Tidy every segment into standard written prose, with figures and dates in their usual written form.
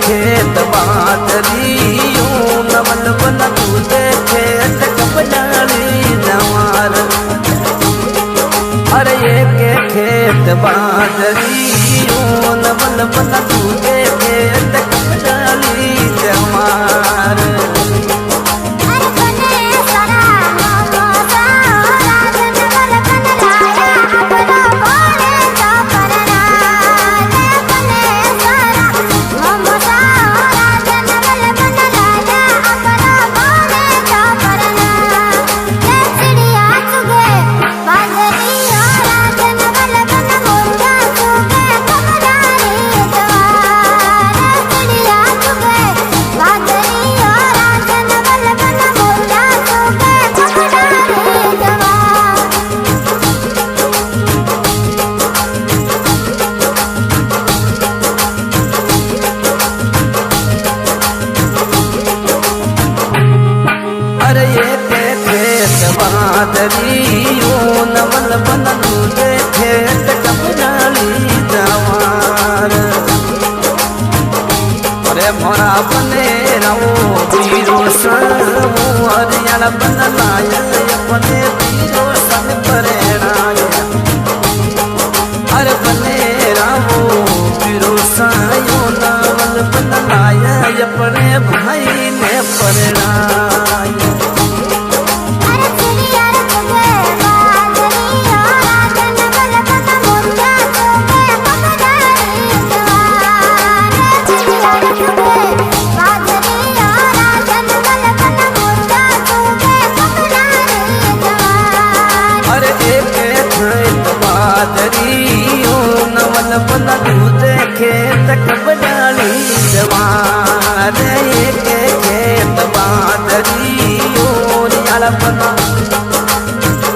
खेत बादरी नवल बन तुझे खेत कपड़ाली जमार बादरियो नवल बन तुझे खेत कपड़ाली जवार अरे मोरा बने रहो पीरो संग हरियाणा बन लाए अपने पीरो संग परेणाए अरे बने रहो पीरो संग नवल बन लाए अपने भाई ने परेणाए नवल बन तुझे खेत कपड़ाली जवार खेत बादरियो बना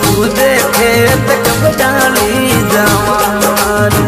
तुझे खेत कपड़ाली जवार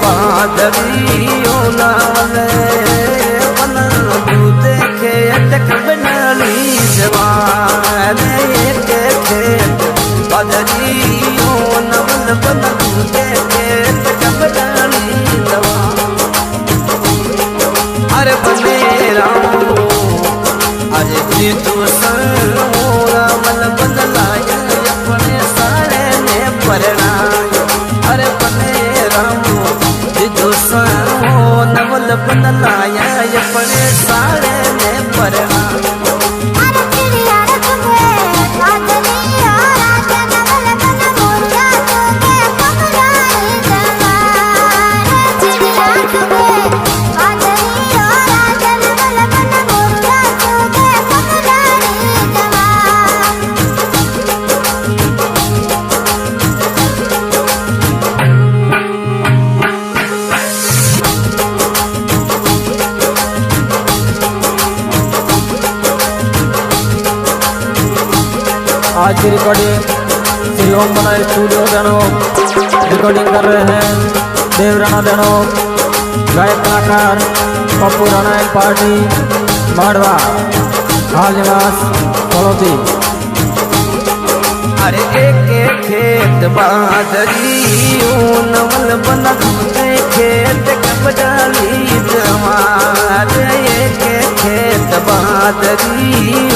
बादरियो नावले बन तुझे खेत कपड़ाली जवार खेत बादरियो नवल बन तुझे खेत कपड़ाली जवार अरे बने राम अरे तू नवल बन लाया अपने सारे ने परणाए अरे बने राम नवल बन लाया अपने सारे में पढ़ा चिड़िया आज की रिकॉर्डिंग श्री ओम बनाए स्टूडियो देनो रिकॉर्डिंग कर रहे हैं देव राणा देनो गायक कलाकार पप्पू राणा एंड पार्टी माड़वा हाल निवास पड़ोसी। अरे एक खेत बादरी नवल बना खेत कबजाली जमार एक खेत बादरी